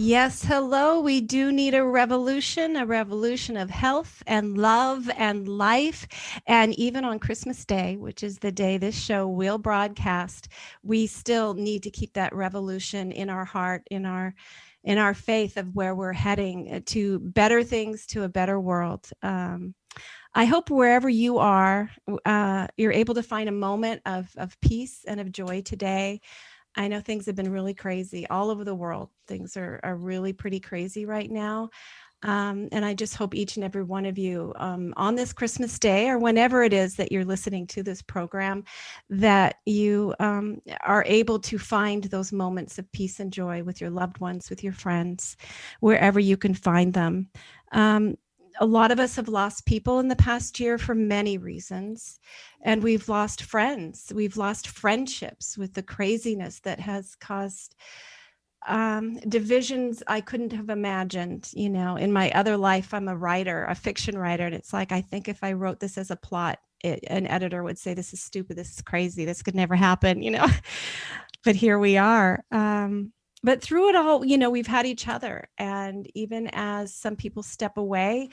Yes, hello. We do need a revolution of health and love and life. And even on Christmas Day, which is the day this show will broadcast, we still need to keep that revolution in our heart, in our faith of where we're heading to better things, to a better world. I hope wherever you are, you're able to find a moment of peace and of joy today. I know things have been really crazy all over the world. Things are really pretty crazy right now. And I just hope each and every one of you on this Christmas Day or whenever it is that you're listening to this program, that you are able to find those moments of peace and joy with your loved ones, with your friends, wherever you can find them. A lot of us have lost people in the past year for many reasons, and we've lost friends. We've lost friendships with the craziness that has caused divisions I couldn't have imagined. You know, in my other life, I'm a writer, a fiction writer, and it's like, I think if I wrote this as a plot, an editor would say, this is stupid, this is crazy, this could never happen, you know. But here we are. But through it all, you know, we've had each other. And even as some people step away,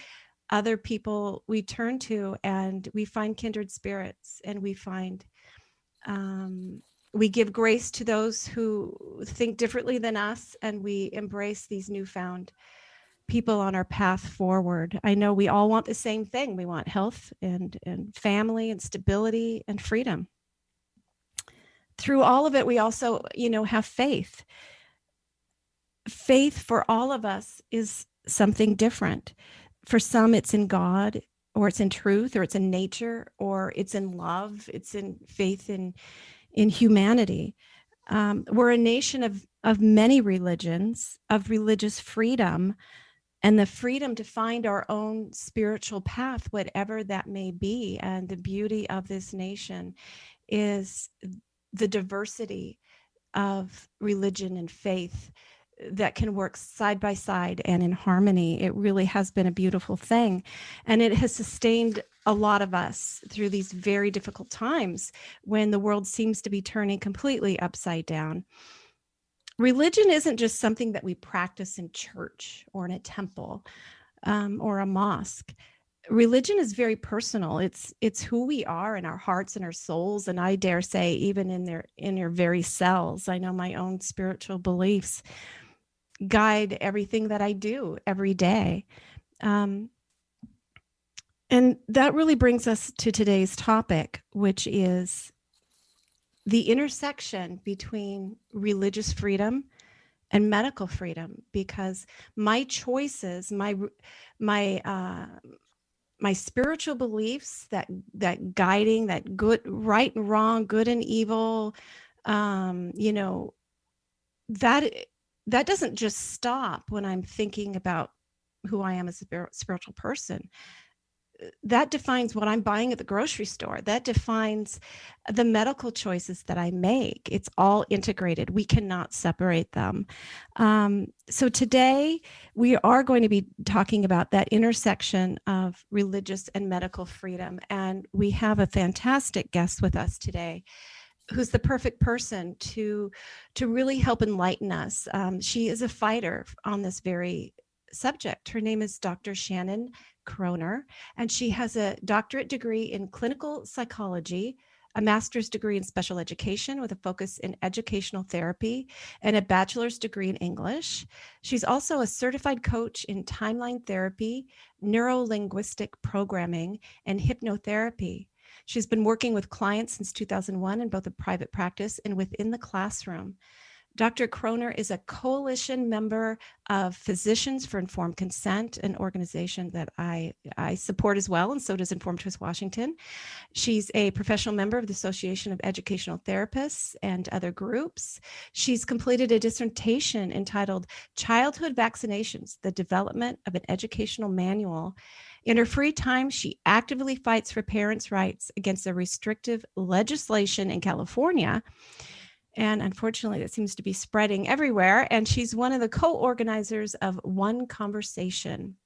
other people we turn to, and we find kindred spirits, and we give grace to those who think differently than us, and we embrace these newfound people on our path forward. I know we all want the same thing. We want health and family and stability and freedom. Through all of it, we also, you know, have faith. Faith for all of us is something different. For some, it's in God, or it's in truth, or it's in nature, or it's in love. It's in faith in humanity. We're a nation of many religions, of religious freedom, and the freedom to find our own spiritual path, whatever that may be. And the beauty of this nation is the diversity of religion and faith that can work side by side and in harmony. It really has been a beautiful thing. And it has sustained a lot of us through these very difficult times when the world seems to be turning completely upside down. Religion isn't just something that we practice in church or in a temple or a mosque. Religion is very personal. It's who we are in our hearts and our souls, and I dare say even in your very cells. I know my own spiritual beliefs guide everything that I do every day. And that really brings us to today's topic, which is the intersection between religious freedom and medical freedom. Because my choices, my spiritual beliefs, that guiding, that good, right and wrong, good and evil, you know, that doesn't just stop when I'm thinking about who I am as a spiritual person. That defines what I'm buying at the grocery store. That defines the medical choices that I make. It's all integrated. We cannot separate them. So today we are going to be talking about that intersection of religious and medical freedom. And we have a fantastic guest with us today, who's the perfect person to really help enlighten us. She is a fighter on this very subject. Her name is Dr. Shannon Kroner, and she has a doctorate degree in clinical psychology, a master's degree in special education with a focus in educational therapy, and a bachelor's degree in English. She's also a certified coach in timeline therapy, neuro-linguistic programming, and hypnotherapy. She's been working with clients since 2001 in both a private practice and within the classroom. Dr. Kroner is a coalition member of Physicians for Informed Consent, an organization that I support as well, and so does Informed Choice Washington. She's a professional member of the Association of Educational Therapists and other groups. She's completed a dissertation entitled Childhood Vaccinations, the Development of an Educational Manual. In her free time, she actively fights for parents' rights against the restrictive legislation in California. And unfortunately, that seems to be spreading everywhere. And she's one of the co-organizers of One Conversation.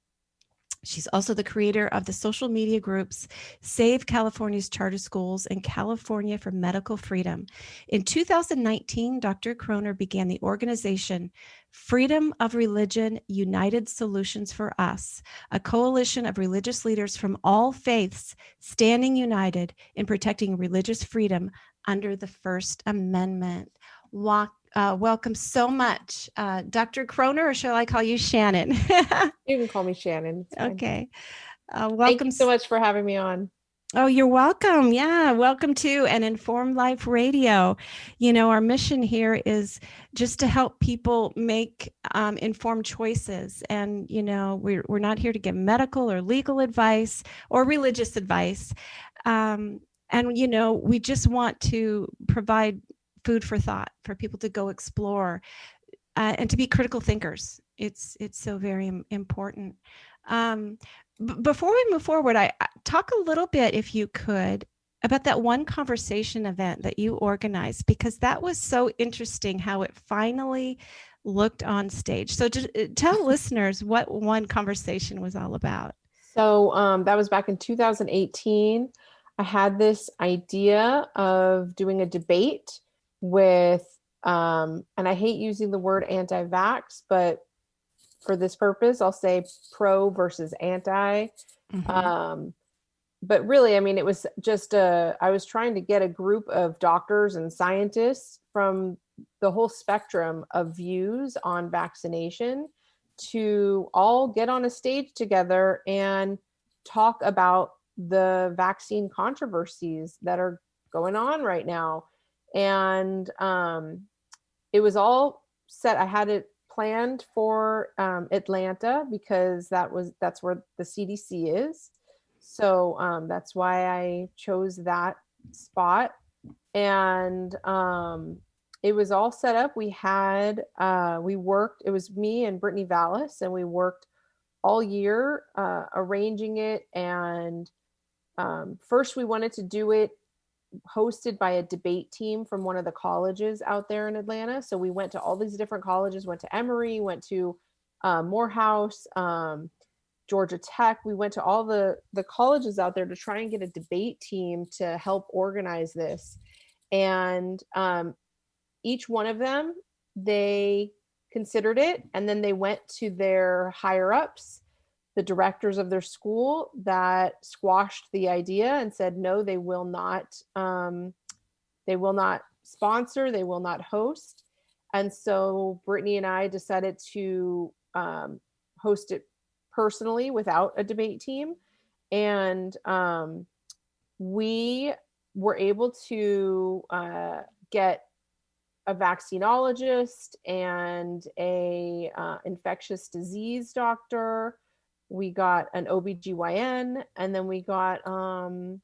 She's also the creator of the social media groups Save California's Charter Schools and California for Medical Freedom. In 2019, Dr. Kroner began the organization Freedom of Religion United Solutions for Us, a coalition of religious leaders from all faiths standing united in protecting religious freedom under the First Amendment. Welcome so much, Dr. Kroner, or shall I call you Shannon? You can call me Shannon. It's fine. Okay. Thank Welcome. you so much for having me on. Oh, you're welcome. Yeah, welcome to an Informed Life Radio. You know, our mission here is just to help people make informed choices. And, you know, we're not here to give medical or legal advice or religious advice. And, you know, we just want to provide food for thought for people to go explore and to be critical thinkers. It's so very important. Before we move forward, I talk a little bit, if you could, about that one conversation event that you organized, because that was so interesting how it finally looked on stage. So just tell listeners what one conversation was all about. So that was back in 2018. I had this idea of doing a debate with, and I hate using the word anti-vax, but for this purpose, I'll say pro versus anti. But really, I mean, it was just I was trying to get a group of doctors and scientists from the whole spectrum of views on vaccination to all get on a stage together and talk about the vaccine controversies that are going on right now. And it was all set. I had it planned for Atlanta because that's where the CDC is. So that's why I chose that spot. And it was all set up. We worked, it was me and Brittany Vallis, and we worked all year arranging it. And first we wanted to do it hosted by a debate team from one of the colleges out there in Atlanta. So we went to all these different colleges, went to Emory, went to Morehouse, Georgia Tech. We went to all the colleges out there to try and get a debate team to help organize this. And each one of them, they considered it, and then they went to their higher ups, the directors of their school, that squashed the idea and said, no, they will not sponsor, they will not host. And so Brittany and I decided to host it personally without a debate team. And we were able to get a vaccinologist and a infectious disease doctor. We got an OBGYN, and then we got who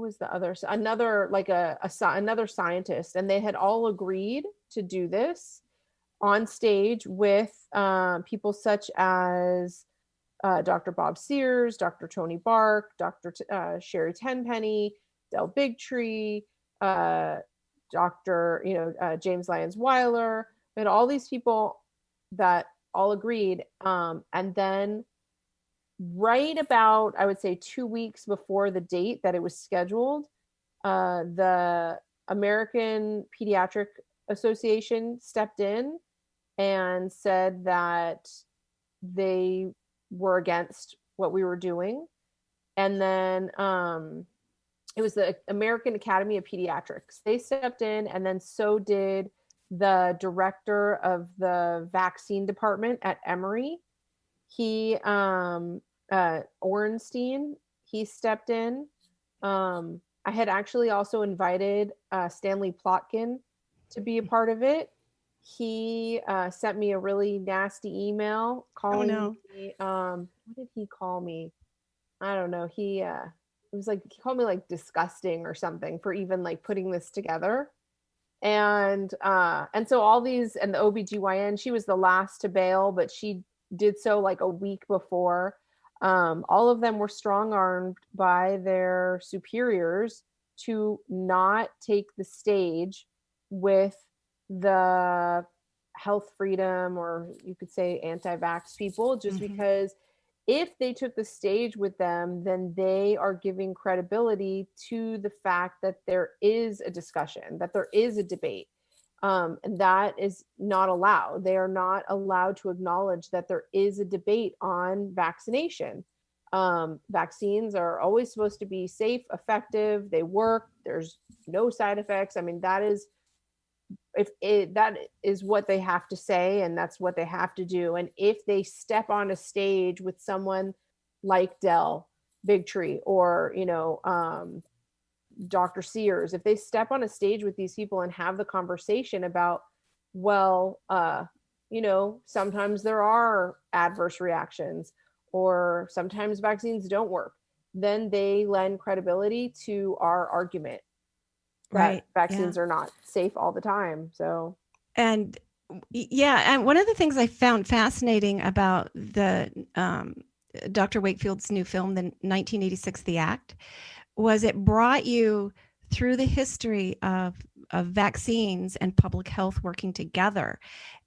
was the other? Another another scientist, and they had all agreed to do this on stage with people such as Dr. Bob Sears, Dr. Tony Bark, Dr. Sherry Tenpenny, Del Bigtree, Dr. James Lyons Weiler. We had all these people that all agreed. And then right about, I would say 2 weeks before the date that it was scheduled, the American Pediatric Association stepped in and said that they were against what we were doing. And then it was the American Academy of Pediatrics. They stepped in, and then so did the director of the vaccine department at Emory. He, Orenstein, he stepped in. I had actually also invited Stanley Plotkin to be a part of it. He sent me a really nasty email calling me. What did he call me? I don't know. It was like, he called me like disgusting or something for even like putting this together. And so all these, and the OBGYN, she was the last to bail, but she did so like a week before. All of them were strong-armed by their superiors to not take the stage with the health freedom, or you could say anti-vax people, just because if they took the stage with them, then they are giving credibility to the fact that there is a discussion, that there is a debate. And that is not allowed. They are not allowed to acknowledge that there is a debate on vaccination. Vaccines are always supposed to be safe, effective, they work, there's no side effects. I mean, that is what they have to say, and that's what they have to do. And if they step on a stage with someone like Dell Bigtree, or Dr. Sears, if they step on a stage with these people and have the conversation about, well, sometimes there are adverse reactions, or sometimes vaccines don't work, then they lend credibility to our argument that Right. vaccines are not safe all the time. So, and one of the things I found fascinating about the Dr. Wakefield's new film, the 1986 The Act, was it brought you through the history of vaccines and public health working together.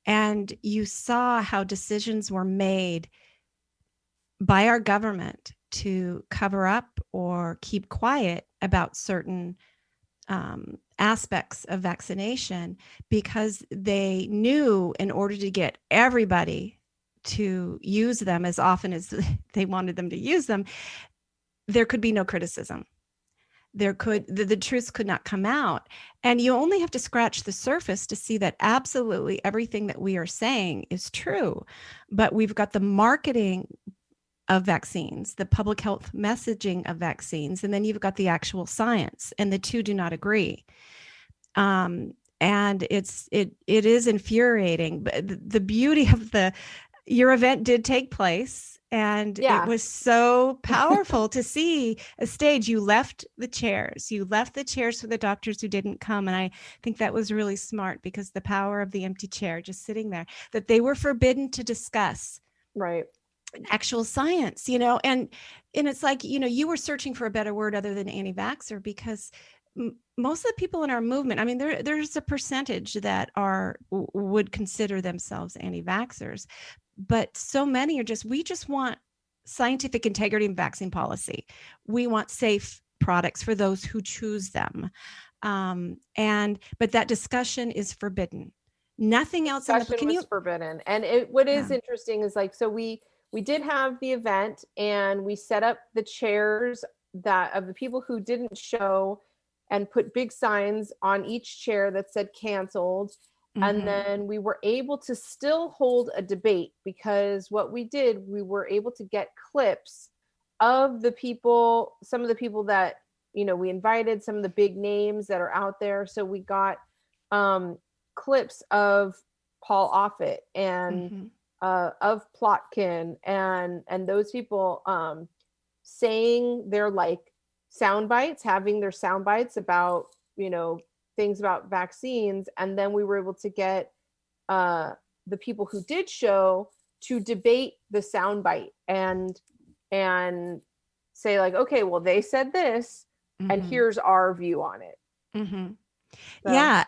And you saw how decisions were made by our government to cover up or keep quiet about certain aspects of vaccination, because they knew in order to get everybody to use them as often as they wanted them to use them, there could be no criticism. The truths could not come out. And you only have to scratch the surface to see that absolutely everything that we are saying is true. But we've got the marketing of vaccines, the public health messaging of vaccines, and then you've got the actual science, and the two do not agree. And it is infuriating. But the beauty of your event did take place. And it was so powerful to see a stage. You left the chairs for the doctors who didn't come. And I think that was really smart, because the power of the empty chair just sitting there, that they were forbidden to discuss right, actual science, and it's like, you were searching for a better word other than anti-vaxxer, because most of the people in our movement, I mean, there's a percentage that would consider themselves anti-vaxxers, but so many are we just want scientific integrity in vaccine policy. We want safe products for those who choose them. But that discussion is forbidden. Nothing else in the was forbidden. And what is interesting is, like, so we did have the event, and we set up the chairs of the people who didn't show, and put big signs on each chair that said canceled. Mm-hmm. And then we were able to still hold a debate, because what we did, we were able to get clips of some of the people that, we invited, some of the big names that are out there. So we got clips of Paul Offit and of Plotkin and those people saying their sound bites, having their sound bites about, things about vaccines. And then we were able to get the people who did show to debate the soundbite and say, like, okay, well, they said this, and here's our view on it. So. Yeah,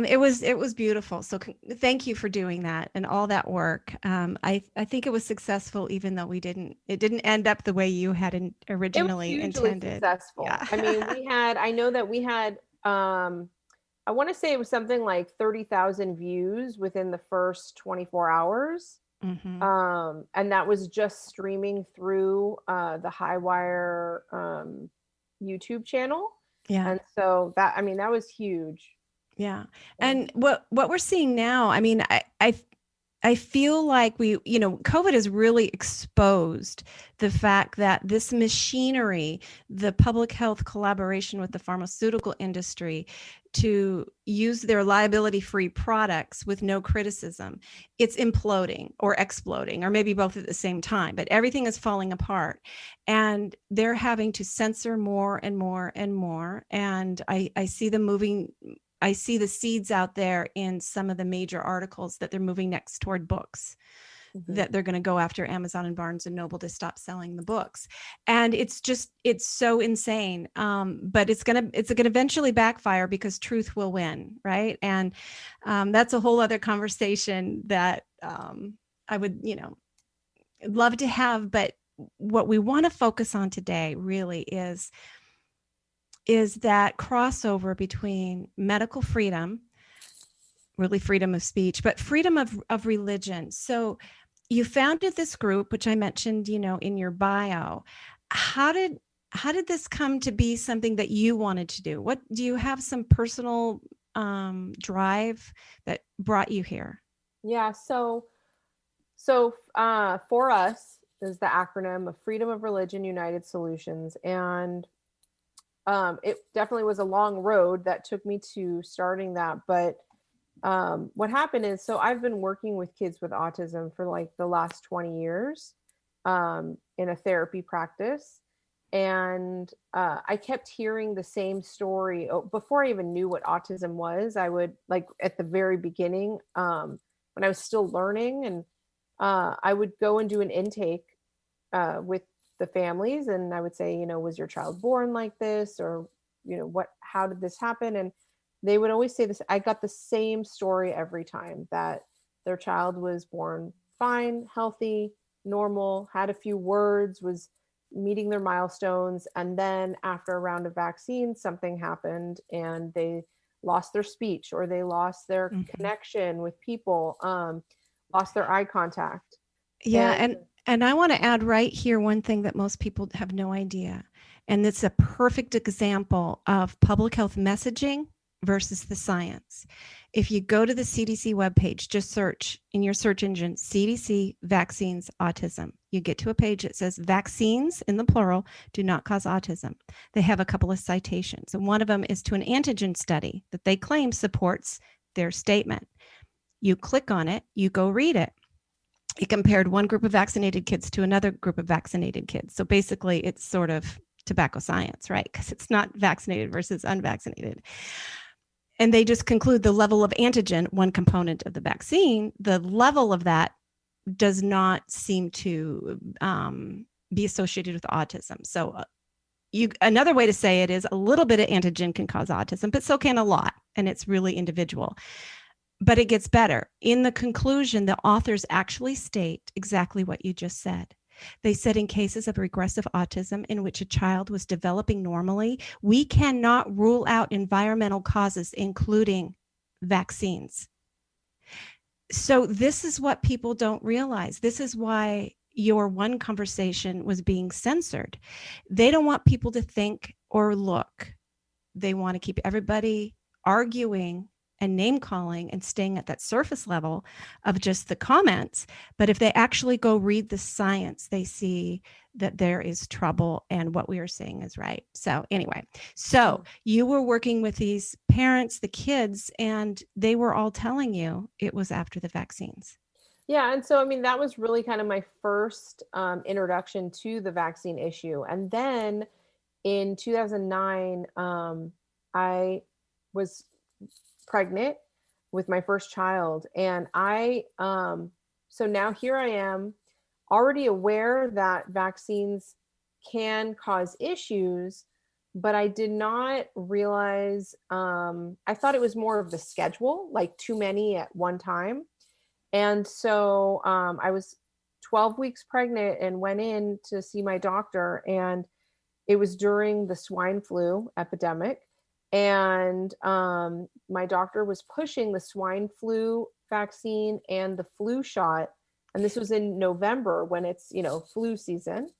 it was beautiful. So thank you for doing that and all that work. I think it was successful, even though it didn't end up the way you had originally intended. Successful. Yeah. I mean, I know that we had, I want to say it was something like 30,000 views within the first 24 hours. And that was just streaming through the Highwire YouTube channel. Yeah. And so that was huge. Yeah. And what we're seeing now, I mean, I feel like COVID has really exposed the fact that this machinery, the public health collaboration with the pharmaceutical industry to use their liability-free products with no criticism, it's imploding or exploding, or maybe both at the same time, but everything is falling apart, and they're having to censor more and more and more. And I see them moving. I see the seeds out there in some of the major articles that they're moving next toward books, that they're going to go after Amazon and Barnes and Noble to stop selling the books. And it's so insane. But it's going to eventually backfire, because truth will win. Right. And that's a whole other conversation that I would, love to have, but what we want to focus on today really is that crossover between medical freedom, really freedom of speech, but freedom of religion. So you founded this group, which I mentioned, in your bio. How did this come to be something that you wanted to do? What do you have some personal drive that brought you here? Yeah. So for us is the acronym of Freedom of Religion United Solutions. And it definitely was a long road that took me to starting that. But what happened is, so I've been working with kids with autism for like the last 20 years in a therapy practice. And I kept hearing the same story. Before I even knew what autism was, I would, like, at the very beginning, when I was still learning, and I would go and do an intake with the families, and I would say, was your child born like this, or how did this happen? And they would always say this. I got the same story every time, that their child was born fine, healthy, normal, had a few words, was meeting their milestones, and then after a round of vaccines, something happened and they lost their speech, or they lost their connection with people, lost their eye contact. Yeah, and I want to add right here one thing that most people have no idea, and it's a perfect example of public health messaging versus the science. If you go to the CDC webpage, just search in your search engine CDC vaccines autism. You get to a page that says vaccines, in the plural, do not cause autism. They have a couple of citations, and one of them is to an antigen study that they claim supports their statement. You click on it, you go read it. It compared one group of vaccinated kids to another group of vaccinated kids. So basically, it's sort of tobacco science, right? Because it's not vaccinated versus unvaccinated. And they just conclude the level of antigen, one component of the vaccine, the level of that does not seem to be associated with autism. So another way to say it is a little bit of antigen can cause autism, but so can a lot. And it's really individual. But it gets better. In the conclusion, the authors actually state exactly what you just said. They said in cases of regressive autism in which a child was developing normally, we cannot rule out environmental causes, including vaccines. So this is what people don't realize. This is why your one conversation was being censored. They don't want people to think or look. They want to keep everybody arguing and name calling and staying at that surface level of just the comments. But if they actually go read the science, they see that there is trouble and what we are saying is right. So anyway, so you were working with these parents, the kids, and they were all telling you it was after the vaccines. Yeah. And so, I mean, that was really kind of my first introduction to the vaccine issue. And then in 2009, I was pregnant with my first child. And so now here I am, already aware that vaccines can cause issues, but I did not realize, I thought it was more of the schedule, like too many at one time. And so I was 12 weeks pregnant and went in to see my doctor, and it was during the swine flu epidemic. And my doctor was pushing the swine flu vaccine and the flu shot. And this was in November, when it's, flu season.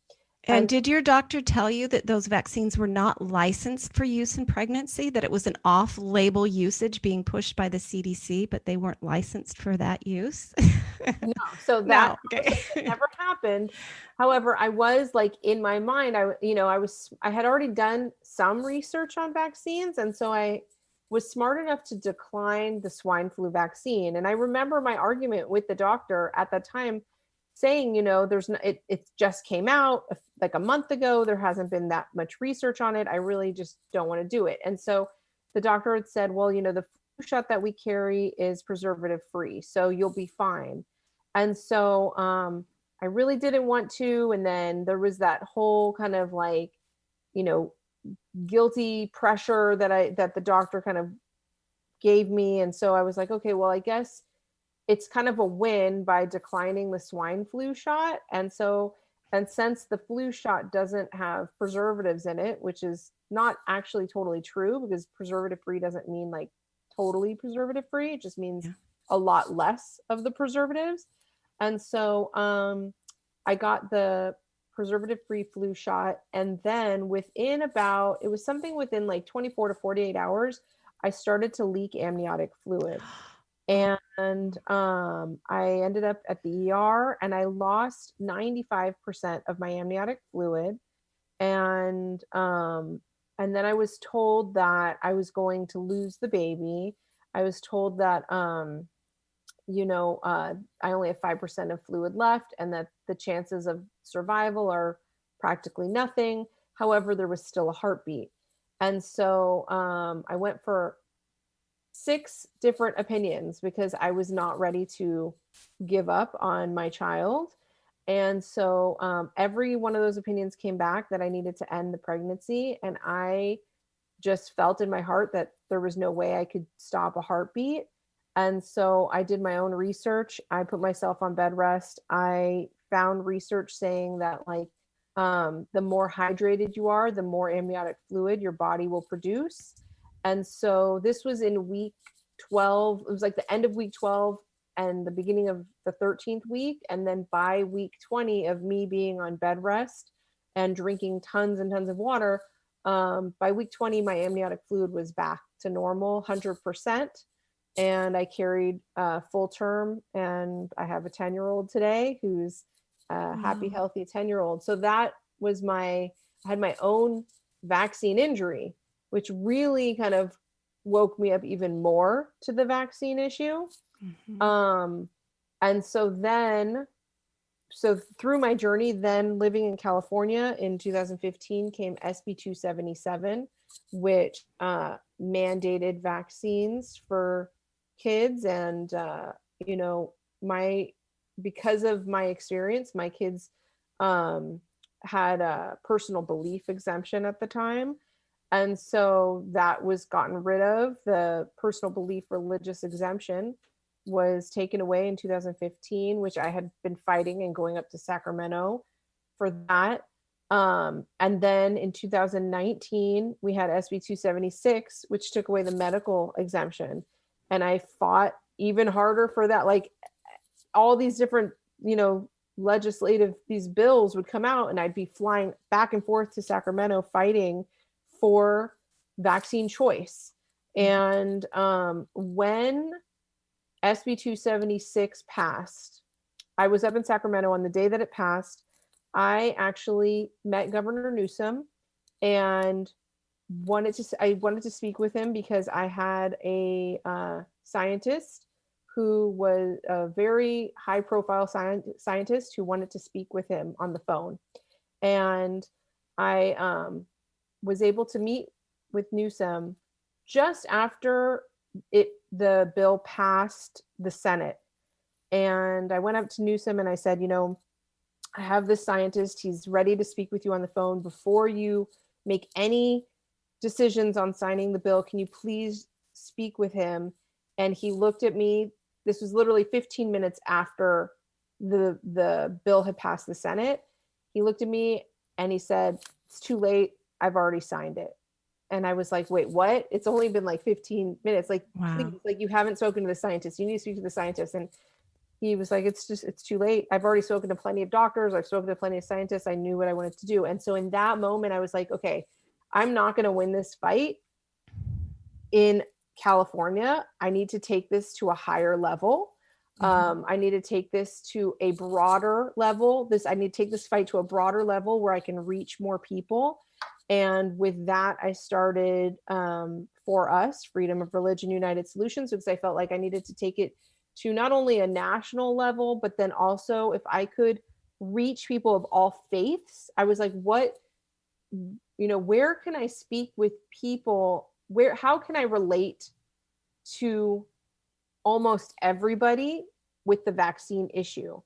And did your doctor tell you that those vaccines were not licensed for use in pregnancy, that it was an off-label usage being pushed by the CDC, but they weren't licensed for that use? No, so that never happened. However, I was like, in my mind, I had already done some research on vaccines. And so I was smart enough to decline the swine flu vaccine. And I remember my argument with the doctor at that time saying, it just came out like a month ago. There hasn't been that much research on it. I really just don't want to do it. And so the doctor had said, well, the flu shot that we carry is preservative free, so you'll be fine. And so I really didn't want to. And then there was that whole kind of like, guilty pressure that the doctor kind of gave me. And so I was like, okay, well, I guess it's kind of a win by declining the swine flu shot. And so And since the flu shot doesn't have preservatives in it, which is not actually totally true, because preservative free doesn't mean like totally preservative free. It just means Yeah. a lot less of the preservatives. And so I got the preservative free flu shot. And then within about, it was something within like 24 to 48 hours, I started to leak amniotic fluid. Oh, And I ended up at the ER and I lost 95% of my amniotic fluid. And then I was told that I was going to lose the baby. I was told that I only have 5% of fluid left and that the chances of survival are practically nothing. However, there was still a heartbeat. And so I went for 6 different opinions because I was not ready to give up on my child. And so every one of those opinions came back that I needed to end the pregnancy. And I just felt in my heart that there was no way I could stop a heartbeat. And so I did my own research. I put myself on bed rest. I found research saying that like the more hydrated you are, the more amniotic fluid your body will produce. And so this was in week 12. It was like the end of week 12 and the beginning of the 13th week. And then by week 20 of me being on bed rest and drinking tons and tons of water, by week 20, my amniotic fluid was back to normal, 100%. And I carried full term, and I have a 10-year-old today who's a happy, healthy 10-year-old. So that was I had my own vaccine injury, which really kind of woke me up even more to the vaccine issue. mm-hmm. And so through my journey, then living in California in 2015 came SB 277, which mandated vaccines for kids. And, because of my experience, my kids had a personal belief exemption at the time. And so that was gotten rid of. The personal belief religious exemption was taken away in 2015, which I had been fighting and going up to Sacramento for that. And then in 2019, we had SB 276, which took away the medical exemption. And I fought even harder for that. Like all these different, these bills would come out and I'd be flying back and forth to Sacramento fighting for vaccine choice. And when SB 276 passed, I was up in Sacramento on the day that it passed. I actually met Governor Newsom and I wanted to speak with him because I had a scientist who was a very high profile scientist who wanted to speak with him on the phone. And I was able to meet with Newsom just after the bill passed the Senate. And I went up to Newsom and I said, I have this scientist. He's ready to speak with you on the phone. Before you make any decisions on signing the bill, can you please speak with him? And he looked at me. This was literally 15 minutes after the bill had passed the Senate. He looked at me and he said, "It's too late. I've already signed it." And I was like, "Wait, what? It's only been like 15 minutes. Like, Wow. please, like you haven't spoken to the scientist. You need to speak to the scientist." And he was like, it's too late. I've already spoken to plenty of doctors. I've spoken to plenty of scientists. I knew what I wanted to do. And so in that moment, I was like, okay, I'm not going to win this fight in California. I need to take this to a higher level. I need to take this to a broader level. I need to take this fight to a broader level where I can reach more people. And with that, I started For Us, Freedom of Religion United Solutions, because I felt like I needed to take it to not only a national level, but then also if I could reach people of all faiths, I was like, where can I speak with people? How can I relate to almost everybody with the vaccine issue?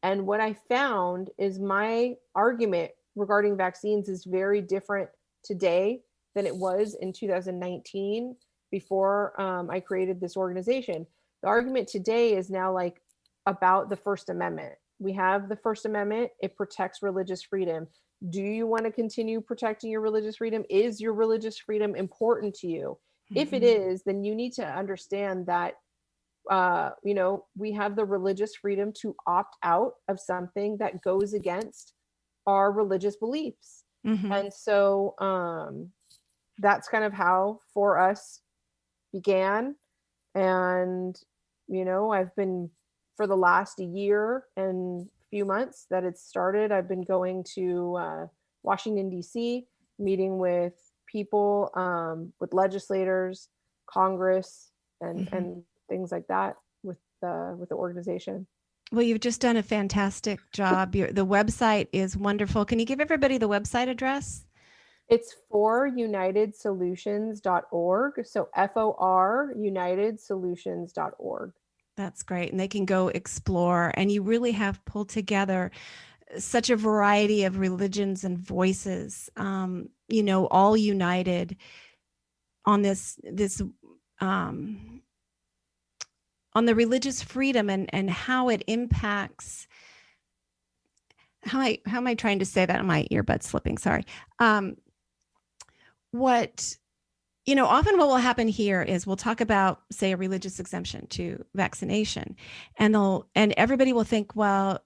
And what I found is my argument regarding vaccines is very different today than it was in 2019 before I created this organization. The argument today is now like about the First Amendment. we have the First Amendment. It protects religious freedom. Do you want to continue protecting your religious freedom? Is your religious freedom important to you? If it is, then you need to understand that we have the religious freedom to opt out of something that goes against our religious beliefs. And so that's kind of how For Us began. And, I've been, for the last year and few months that it's started, I've been going to Washington, D.C., meeting with people, with legislators, Congress, and things like that with the organization. Well, you've just done a fantastic job. The website is wonderful. Can you give everybody the website address? It's forunitedsolutions.org. So FOR unitedsolutions.org. That's great. And they can go explore. And you really have pulled together such a variety of religions and voices, all united on this on the religious freedom and how it impacts. How am I trying to say that? My earbud's slipping. Sorry. Often what will happen here is we'll talk about, say, a religious exemption to vaccination, and everybody will think, well,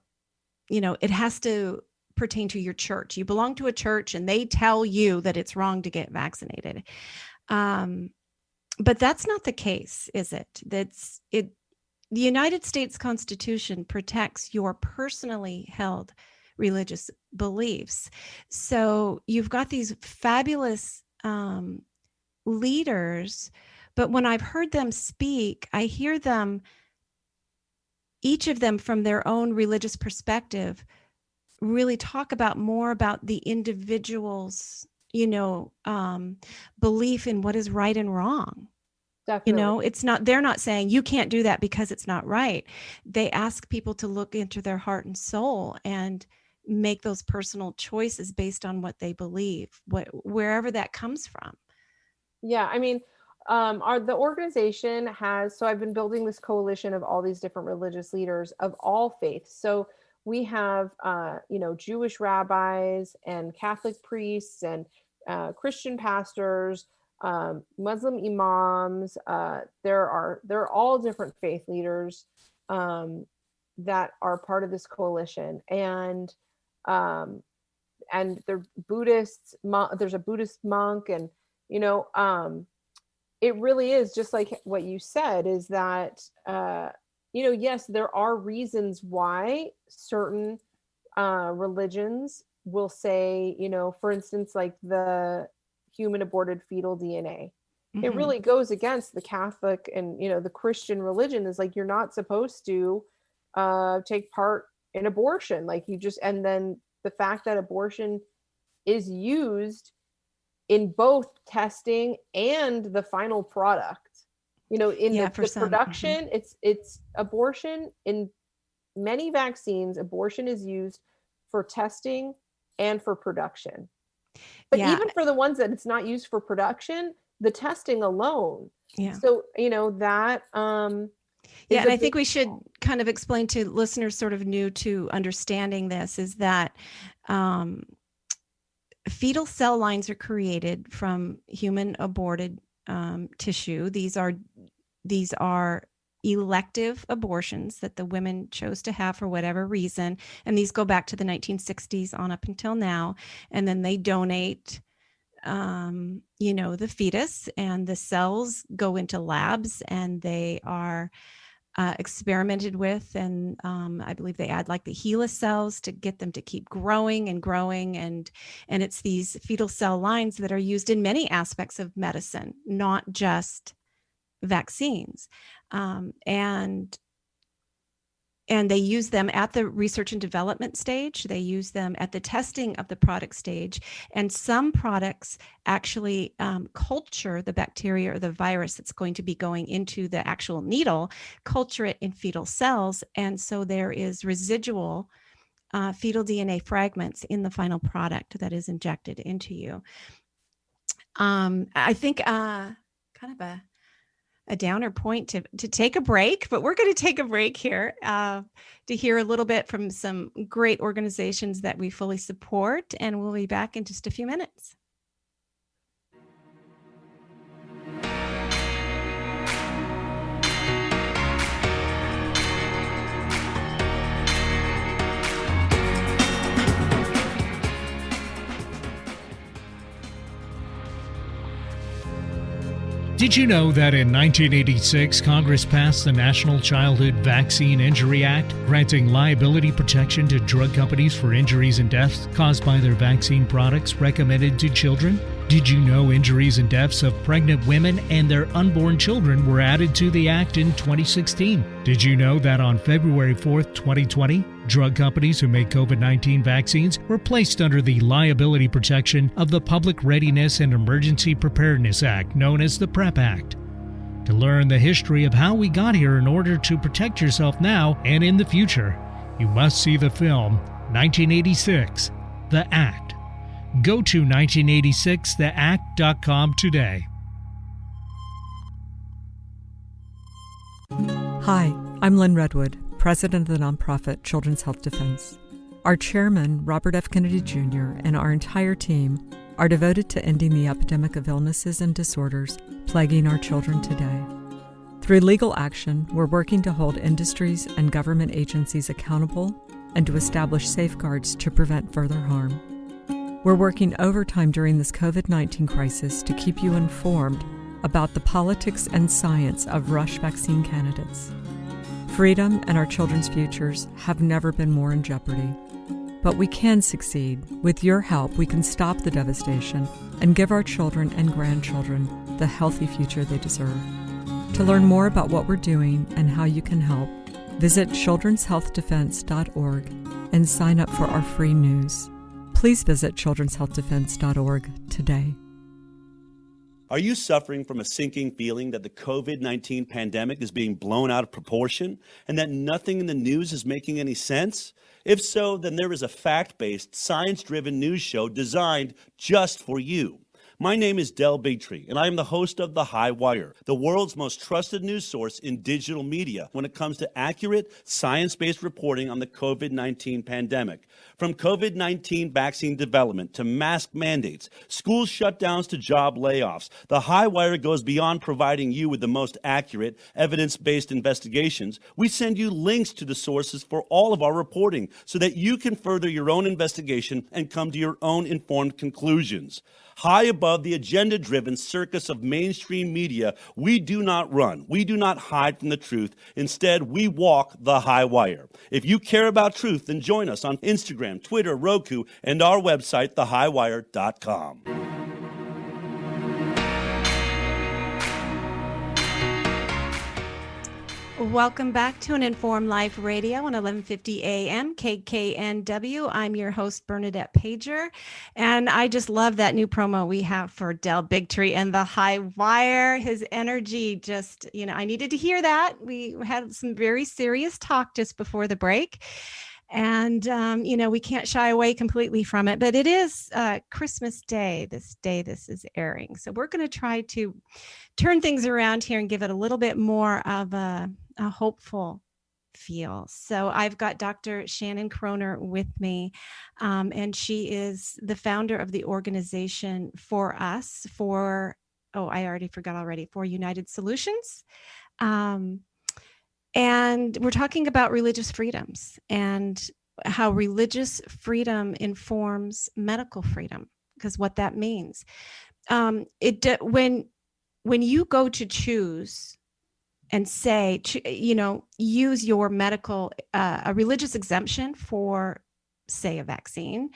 it has to pertain to your church. You belong to a church and they tell you that it's wrong to get vaccinated. But that's not the case, is it? The United States Constitution protects your personally held religious beliefs. So you've got these fabulous leaders, but when I've heard them speak, I hear them, each of them from their own religious perspective, really talk more about the individual's, belief in what is right and wrong. Definitely. They're not saying you can't do that because it's not right. They ask people to look into their heart and soul and make those personal choices based on what they believe, wherever that comes from. Yeah, I mean, the organization so I've been building this coalition of all these different religious leaders of all faiths. So we have, Jewish rabbis and Catholic priests and Christian pastors, Muslim imams. They're all different faith leaders that are part of this coalition, and they're Buddhists. There's a Buddhist monk, and it really is just like what you said, is that yes, there are reasons why certain religions will say, for instance, like the human aborted fetal DNA. It really goes against the Catholic and the Christian religion, is like, you're not supposed to take part in abortion. Like and then the fact that abortion is used in both testing and the final product, in the production, it's abortion. In many vaccines, abortion is used for testing and for production. But even for the ones that it's not used for production, the testing alone. Yeah. So, that and I think we should kind of explain to listeners sort of new to understanding this, is that fetal cell lines are created from human aborted tissue. These are elective abortions that the women chose to have for whatever reason, and these go back to the 1960s on up until now. And then they donate the fetus, and the cells go into labs, and they are experimented with, and I believe they add like the HeLa cells to get them to keep growing and growing, and it's these fetal cell lines that are used in many aspects of medicine, not just vaccines, and they use them at the research and development stage. They use them at the testing of the product stage. And some products actually culture the bacteria or the virus that's going to be going into the actual needle, culture it in fetal cells. And so there is residual fetal DNA fragments in the final product that is injected into you. I think kind of a downer point to take a break, but we're going to take a break here to hear a little bit from some great organizations that we fully support, and we'll be back in just a few minutes. Did you know that in 1986, Congress passed the National Childhood Vaccine Injury Act, granting liability protection to drug companies for injuries and deaths caused by their vaccine products recommended to children? Did you know injuries and deaths of pregnant women and their unborn children were added to the act in 2016? Did you know that on February 4th, 2020, drug companies who make COVID-19 vaccines were placed under the liability protection of the Public Readiness and Emergency Preparedness Act, known as the PrEP Act? To learn the history of how we got here in order to protect yourself now and in the future, you must see the film 1986, The Act. Go to 1986theact.com today. Hi, I'm Lynn Redwood, president of the nonprofit Children's Health Defense. Our chairman, Robert F. Kennedy Jr., and our entire team are devoted to ending the epidemic of illnesses and disorders plaguing our children today. Through legal action, we're working to hold industries and government agencies accountable and to establish safeguards to prevent further harm. We're working overtime during this COVID-19 crisis to keep you informed about the politics and science of rush vaccine candidates. Freedom and our children's futures have never been more in jeopardy. But we can succeed. With your help, we can stop the devastation and give our children and grandchildren the healthy future they deserve. To learn more about what we're doing and how you can help, visit childrenshealthdefense.org and sign up for our free news. Please visit childrenshealthdefense.org today. Are you suffering from a sinking feeling that the COVID-19 pandemic is being blown out of proportion and that nothing in the news is making any sense? If so, then there is a fact-based, science-driven news show designed just for you. My name is Del Bigtree, and I am the host of The High Wire, the world's most trusted news source in digital media when it comes to accurate, science-based reporting on the COVID-19 pandemic. From COVID-19 vaccine development to mask mandates, school shutdowns to job layoffs, The High Wire goes beyond providing you with the most accurate, evidence-based investigations. We send you links to the sources for all of our reporting so that you can further your own investigation and come to your own informed conclusions. High above the agenda-driven circus of mainstream media, we do not run. We do not hide from the truth. Instead, we walk the high wire. If you care about truth, then join us on Instagram, Twitter, Roku, and our website, thehighwire.com. Welcome back to an Informed Life Radio on 1150 AM KKNW. I'm your host, Bernadette Pajer, and I just love that new promo we have for Del Bigtree and The High Wire. His energy just, I needed to hear that. We had some very serious talk just before the break. And, we can't shy away completely from it, but it is Christmas Day, this is airing. So we're going to try to turn things around here and give it a little bit more of a hopeful feel. So I've got Dr. Shannon Kroner with me, and she is the founder of the organization for United Solutions. And we're talking about religious freedoms and how religious freedom informs medical freedom, because what that means. When you go to choose and say, use your medical, a religious exemption for, say, a vaccine,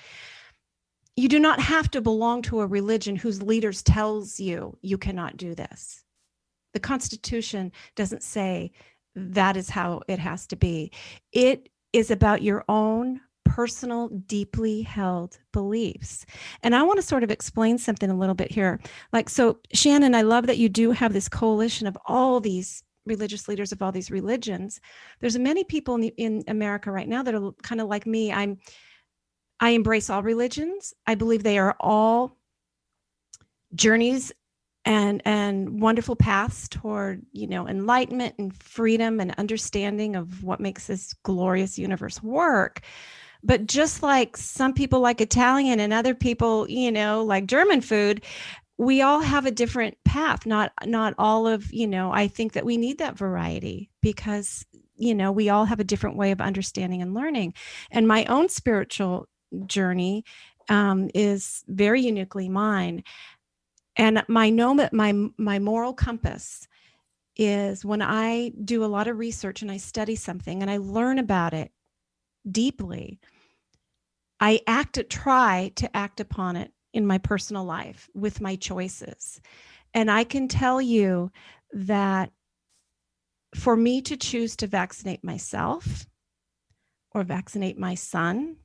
you do not have to belong to a religion whose leaders tells you you cannot do this. The Constitution doesn't say that is how it has to be. It is about your own personal, deeply held beliefs. And I want to sort of explain something a little bit here. So Shannon, I love that you do have this coalition of all these religious leaders of all these religions. There's many people in America right now that are kind of like me. I embrace all religions. I believe they are all journeys and wonderful paths toward, enlightenment and freedom and understanding of what makes this glorious universe work. But just like some people like Italian and other people, like German food, we all have a different path. Not all of, I think that we need that variety because, we all have a different way of understanding and learning. And my own spiritual journey is very uniquely mine. And my moral compass is when I do a lot of research and I study something and I learn about it deeply, I try to act upon it in my personal life with my choices. And I can tell you that for me to choose to vaccinate myself or vaccinate my son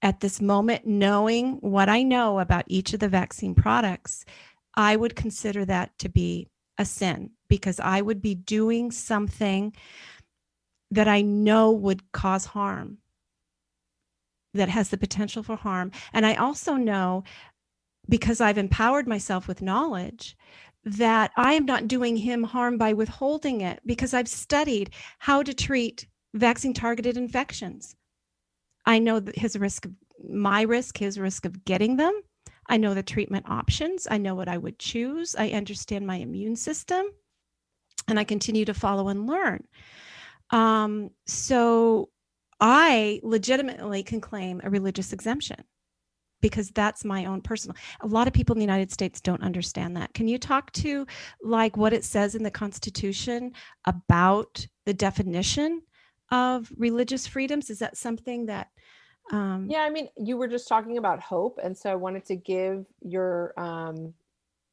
at this moment, knowing what I know about each of the vaccine products, I would consider that to be a sin because I would be doing something that I know would cause harm, that has the potential for harm. And I also know, because I've empowered myself with knowledge, that I am not doing him harm by withholding it because I've studied how to treat vaccine-targeted infections. I know that his risk of getting them. I know the treatment options. I know what I would choose. I understand my immune system, and I continue to follow and learn. So I legitimately can claim a religious exemption because that's my own personal. A lot of people in the United States don't understand that. Can you talk to like what it says in the Constitution about the definition of religious freedoms? Is that something that Yeah, I mean, you were just talking about hope, and so I wanted to give your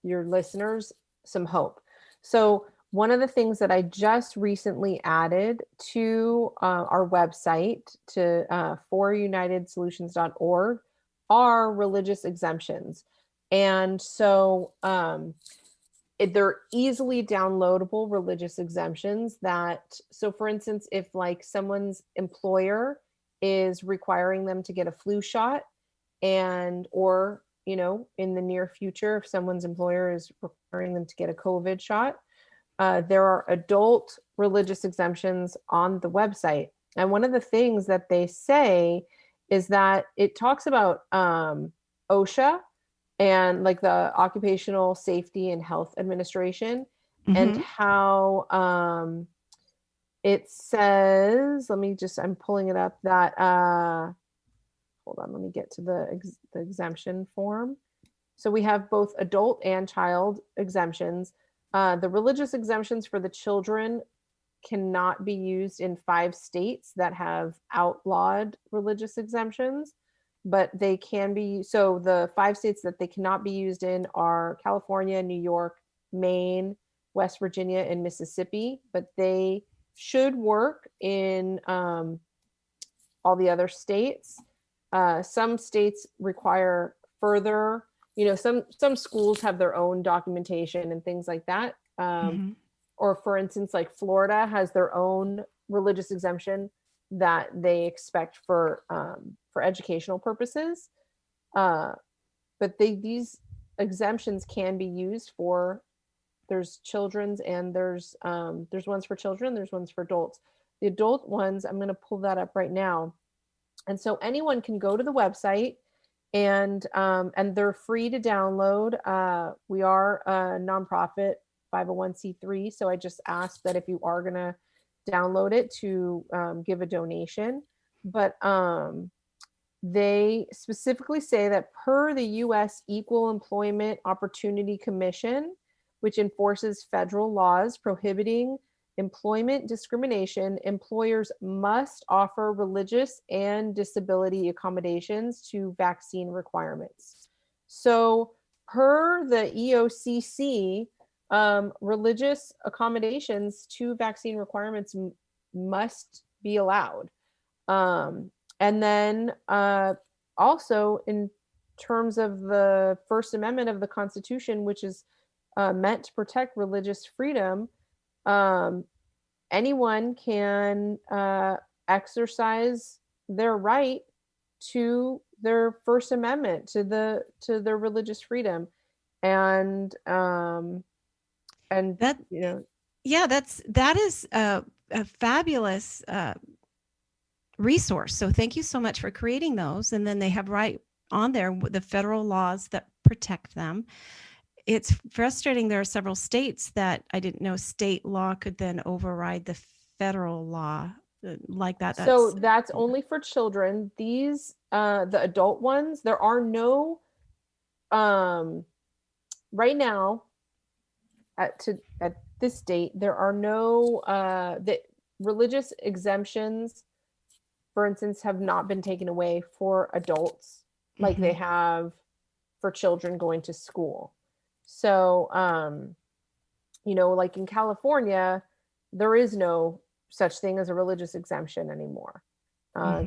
listeners some hope. So one of the things that I just recently added to our website, to forunitedsolutions.org, are religious exemptions. And so they're easily downloadable religious exemptions that, so for instance, if like someone's employer is requiring them to get a flu shot, and or in the near future, if someone's employer is requiring them to get a COVID shot, there are adult religious exemptions on the website. And one of the things that they say is that it talks about OSHA and like the Occupational Safety and Health Administration, and how it says, I'm pulling it up, that, hold on, let me get to the exemption form. So we have both adult and child exemptions. The religious exemptions for the children cannot be used in 5 states that have outlawed religious exemptions, but they can be. So the 5 states that they cannot be used in are California, New York, Maine, West Virginia, and Mississippi, but they should work in all the other states. Some states require further, some schools have their own documentation and things like that. Or for instance, like Florida has their own religious exemption that they expect for educational purposes. But these exemptions can be used for, there's children's and there's ones for children, there's ones for adults. The adult ones, I'm going to pull that up right now. And so anyone can go to the website and they're free to download. We are a nonprofit 501c3. So I just ask that if you are going to download it to give a donation. But they specifically say that per the U.S. Equal Employment Opportunity Commission, which enforces federal laws prohibiting employment discrimination, employers must offer religious and disability accommodations to vaccine requirements. So per the EOCC, religious accommodations to vaccine requirements must be allowed. And then also in terms of the First Amendment of the Constitution, which is meant to protect religious freedom, anyone can exercise their right to their First Amendment, to their religious freedom. And That, you know, yeah, that is a fabulous resource. So thank you so much for creating those. And then they have right on there the federal laws that protect them. It's frustrating. There are several states that I didn't know state law could then override the federal law like that. so That's that's only for children. These the adult ones, there are no right now at this date, there are no the religious exemptions, for instance, have not been taken away for adults like they have for children going to school. So like in California, there is no such thing as a religious exemption anymore.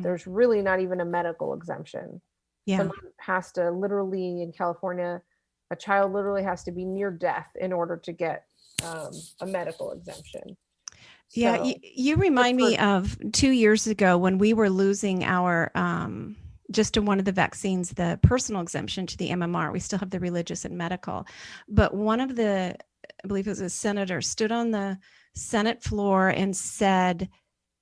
There's really not even a medical exemption. yeah. Someone has to literally, in California, a child literally has to be near death in order to get a medical exemption. Yeah, So, you remind me of 2 years ago when we were losing our just in one of the vaccines, the personal exemption to the MMR. We still have the religious and medical, but one of the, I believe it was a senator, stood on the Senate floor and said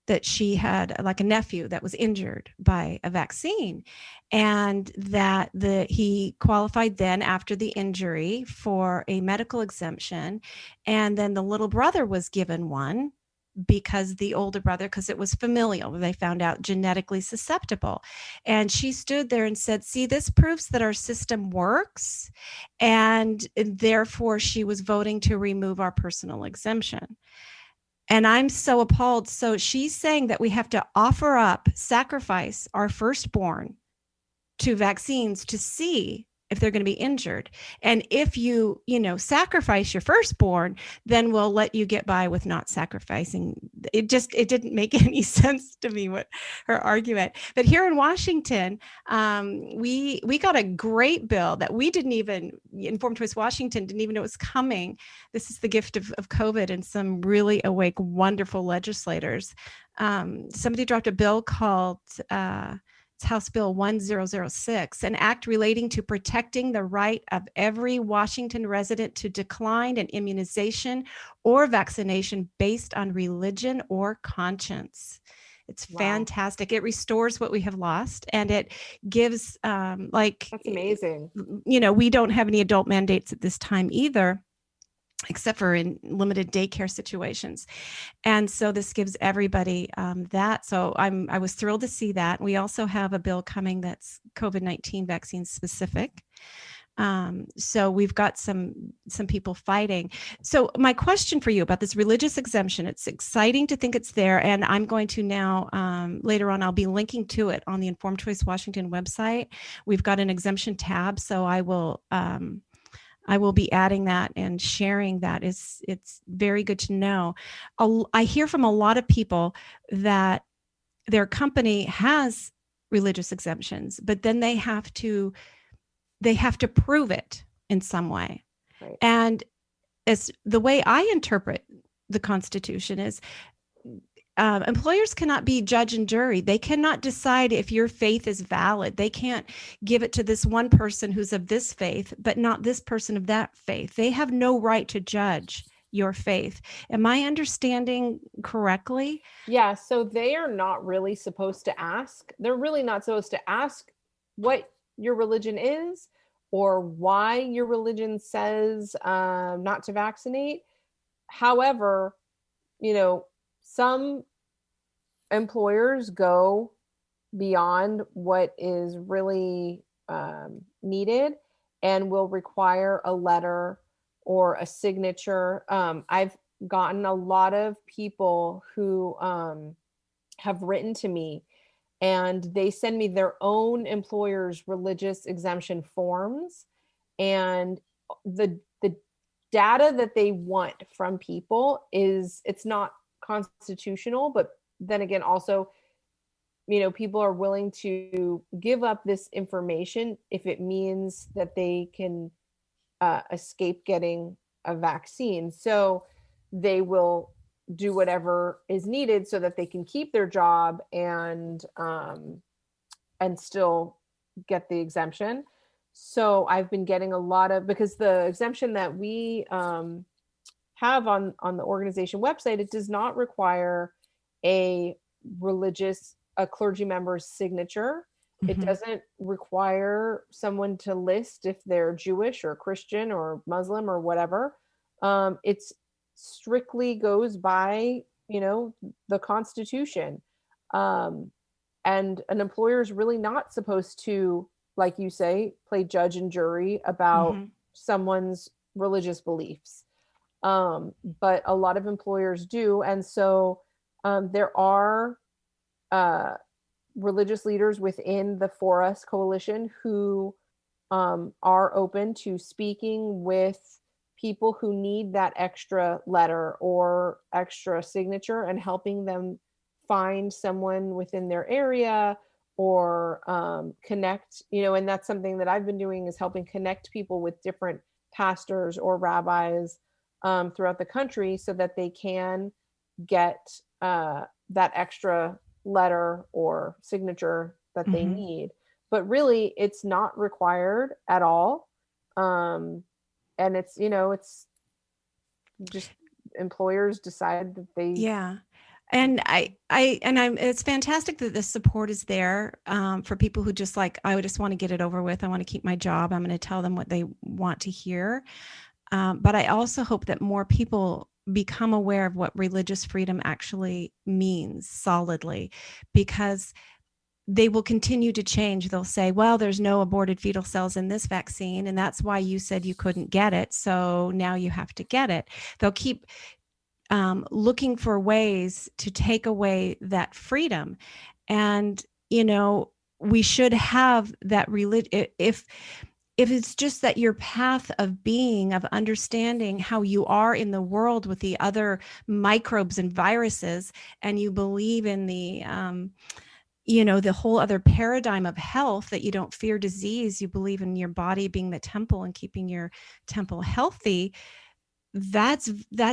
that she had like a nephew that was injured by a vaccine, and that he qualified then after the injury for a medical exemption, and then the little brother was given one because the older brother, because it was familial, they found out genetically susceptible. And she stood there and said, see, this proves that our system works, and therefore she was voting to remove our personal exemption. And I'm so appalled. So she's saying that we have to offer up, sacrifice our firstborn to vaccines to see if they're going to be injured. And if you sacrifice your firstborn, then we'll let you get by with not sacrificing. It didn't make any sense to me, what her argument. But here in Washington, we got a great bill that we didn't even, Informed Choice Washington didn't even know it was coming. This is the gift of COVID and some really awake, wonderful legislators. Somebody dropped a bill called, it's House Bill 1006, an act relating to protecting the right of every Washington resident to decline an immunization or vaccination based on religion or conscience. It's fantastic. It restores what we have lost, and it gives that's amazing. We don't have any adult mandates at this time either, except for in limited daycare situations. And so this gives everybody that. So I was thrilled to see that. We also have a bill coming that's COVID-19 vaccine specific. So we've got some people fighting. So my question for you about this religious exemption, it's exciting to think it's there. And I'm going to now, later on, I'll be linking to it on the Informed Choice Washington website. We've got an exemption tab, so I will be adding that and sharing that. It's very good to know. I hear from a lot of people that their company has religious exemptions, but then they have to prove it in some way. Right. And as the way I interpret the Constitution is, employers cannot be judge and jury. They cannot decide if your faith is valid. They can't give it to this one person who's of this faith, but not this person of that faith. They have no right to judge your faith. Am I understanding correctly? Yeah. So they are not really supposed to ask. They're really not supposed to ask what your religion is or why your religion says not to vaccinate. However, some employers go beyond what is really needed and will require a letter or a signature. I've gotten a lot of people who have written to me, and they send me their own employer's religious exemption forms, and the data that they want from people it's not constitutional, but then again, also, people are willing to give up this information if it means that they can escape getting a vaccine. So they will do whatever is needed so that they can keep their job and still get the exemption. So I've been getting a lot of, because the exemption that we have on the organization website, it does not require a clergy member's signature. It doesn't require someone to list if they're Jewish or Christian or Muslim or whatever. It's strictly goes by, the Constitution. And an employer is really not supposed to, like you say, play judge and jury about someone's religious beliefs. But a lot of employers do. And so there are religious leaders within the For Us coalition who are open to speaking with people who need that extra letter or extra signature and helping them find someone within their area or connect, and that's something that I've been doing, is helping connect people with different pastors or rabbis throughout the country so that they can get that extra letter or signature that they need. But really, it's not required at all. And it's, it's just employers decide that they. Yeah. And it's fantastic that the support is there for people who just I just want to get it over with. I want to keep my job. I'm going to tell them what they want to hear. But I also hope that more people become aware of what religious freedom actually means solidly, because they will continue to change. They'll say, well, there's no aborted fetal cells in this vaccine, and that's why you said you couldn't get it, so now you have to get it. They'll keep looking for ways to take away that freedom. And, we should have that religion. If it's just that your path of being, of understanding how you are in the world with the other microbes and viruses, and you believe in the, the whole other paradigm of health, that you don't fear disease, you believe in your body being the temple and keeping your temple healthy, that's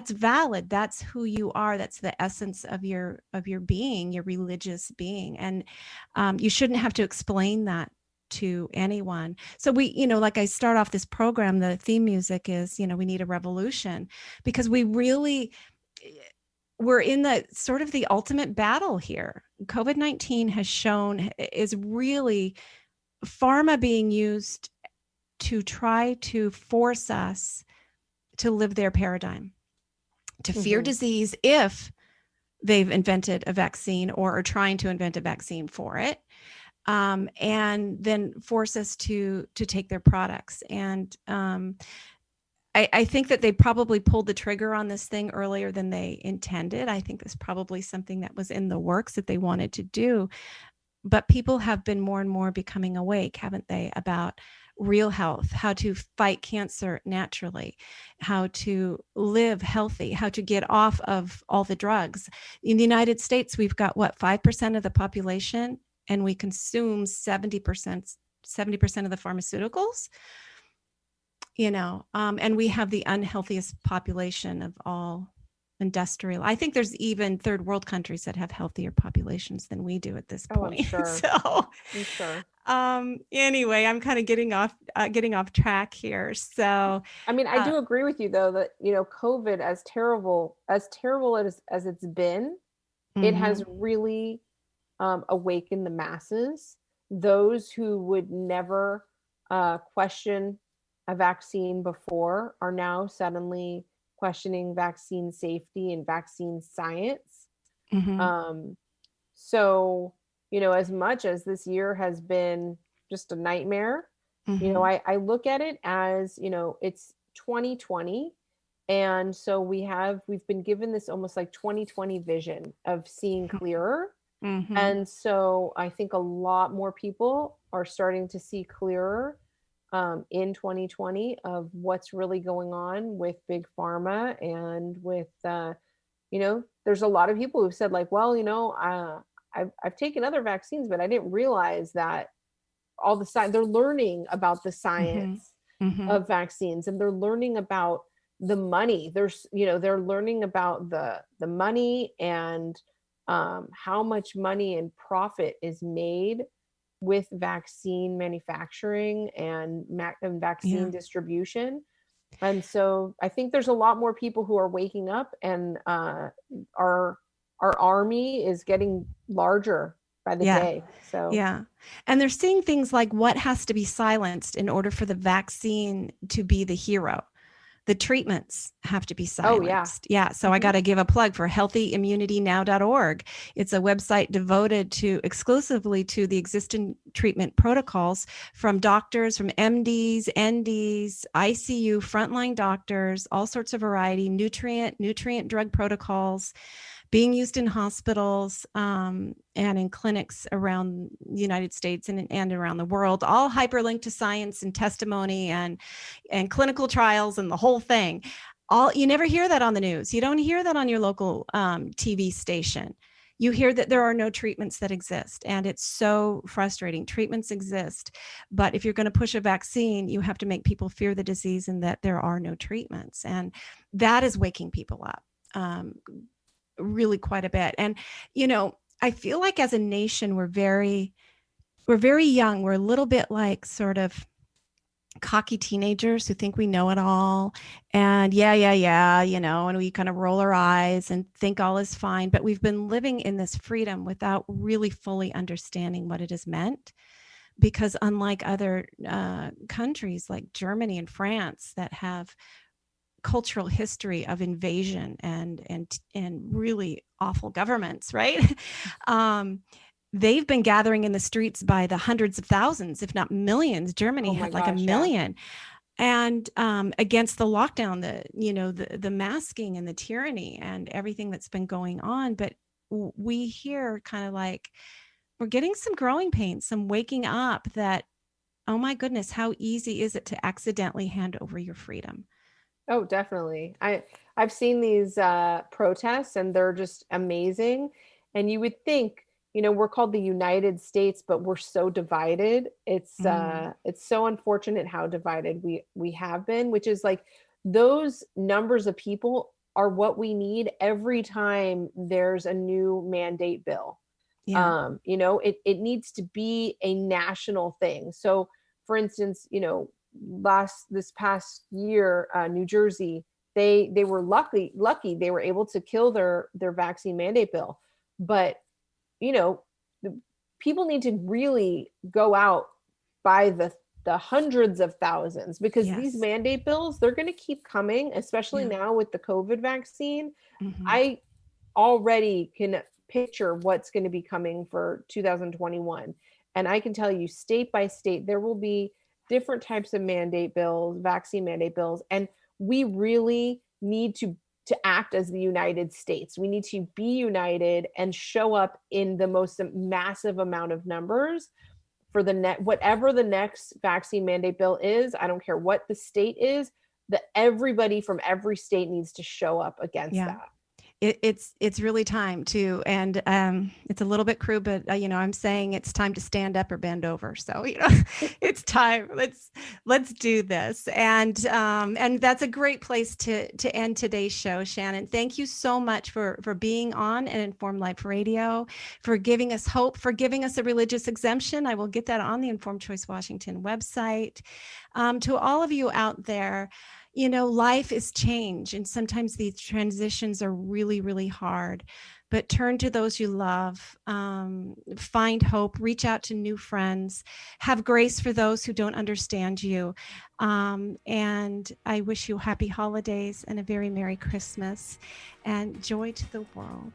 valid. That's who you are. That's the essence of your being, your religious being. And you shouldn't have to explain that to anyone. So we, like I start off this program, the theme music is, we need a revolution, because we're in the sort of the ultimate battle here. COVID-19 has shown is really pharma being used to try to force us to live their paradigm, to fear disease if they've invented a vaccine or are trying to invent a vaccine for it. And then force us to take their products. And I think that they probably pulled the trigger on this thing earlier than they intended. I think it's probably something that was in the works that they wanted to do. But people have been more and more becoming awake, haven't they, about real health, how to fight cancer naturally, how to live healthy, how to get off of all the drugs. In the United States, we've got 5% of the population, and we consume 70% of the pharmaceuticals, and we have the unhealthiest population of all industrial. I think there's even third world countries that have healthier populations than we do at this point. I'm sure. So, I'm sure. Anyway, I'm kind of getting off track here. So, I mean, I do agree with you though, that, COVID, as terrible as it's been, it has really awakened the masses. Those who would never question a vaccine before are now suddenly questioning vaccine safety and vaccine science. So, as much as this year has been just a nightmare, I look at it as, it's 2020. And so we've been given this almost like 2020 vision of seeing clearer. And so I think a lot more people are starting to see clearer in 2020 of what's really going on with big pharma and with, there's a lot of people who've said I've taken other vaccines, but I didn't realize that all the science, they're learning about the science of vaccines, and they're learning about the money. They're learning about the money and how much money and profit is made with vaccine manufacturing and vaccine Yeah. distribution. And so I think there's a lot more people who are waking up, and our army is getting larger by the Yeah. day. So Yeah. And they're seeing things like what has to be silenced in order for the vaccine to be the hero. The treatments have to be silenced. Yeah. So I got to give a plug for healthyimmunitynow.org. It's a website devoted exclusively to the existing treatment protocols from doctors, from MDs, NDs, ICU, frontline doctors, all sorts of variety, nutrient drug protocols being used in hospitals and in clinics around the United States and around the world, all hyperlinked to science and testimony and clinical trials and the whole thing. You never hear that on the news. You don't hear that on your local TV station. You hear that there are no treatments that exist, and it's so frustrating. Treatments exist, but if you're going to push a vaccine, you have to make people fear the disease and that there are no treatments, and that is waking people up. Really quite a bit. And, I feel like as a nation, we're very young. We're a little bit like sort of cocky teenagers who think we know it all. And and we kind of roll our eyes and think all is fine. But we've been living in this freedom without really fully understanding what it has meant. Because unlike other countries like Germany and France that have cultural history of invasion and really awful governments, right? They've been gathering in the streets by the hundreds of thousands, if not millions. Germany had like a million. And against the lockdown, the masking and the tyranny and everything that's been going on. But we hear kind of like we're getting some growing pains, some waking up that, oh my goodness, how easy is it to accidentally hand over your freedom? Oh, definitely. I've seen these protests, and they're just amazing. And you would think, we're called the United States, but we're so divided. It's so unfortunate how divided we have been, which is like those numbers of people are what we need every time there's a new mandate bill. Yeah. It needs to be a national thing. So for instance, this past year, New Jersey, they were lucky they were able to kill their vaccine mandate bill. But people need to really go out by the hundreds of thousands, because these mandate bills, they're going to keep coming, especially now with the COVID vaccine. I already can picture what's going to be coming for 2021, and I can tell you, state by state, there will be different types of mandate bills, vaccine mandate bills. And we really need to act as the United States. We need to be united and show up in the most massive amount of numbers for whatever the next vaccine mandate bill is. I don't care what the state is, everybody from every state needs to show up against that. It's really time to, and it's a little bit crude, but I'm saying it's time to stand up or bend over. So it's time. Let's do this, and that's a great place to end today's show. Shannon, thank you so much for being on and Informed Life Radio, for giving us hope, for giving us a religious exemption. I will get that on the Informed Choice Washington website. To all of you out there, life is change, and sometimes these transitions are really, really hard, but turn to those you love, find hope, reach out to new friends, have grace for those who don't understand you. And I wish you happy holidays and a very Merry Christmas and joy to the world.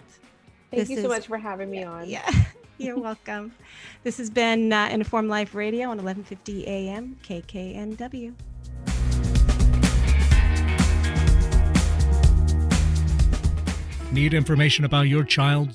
Thank you so much for having me on. Yeah, you're welcome. This has been Informed Life Radio on 1150 AM KKNW. Need information about your child?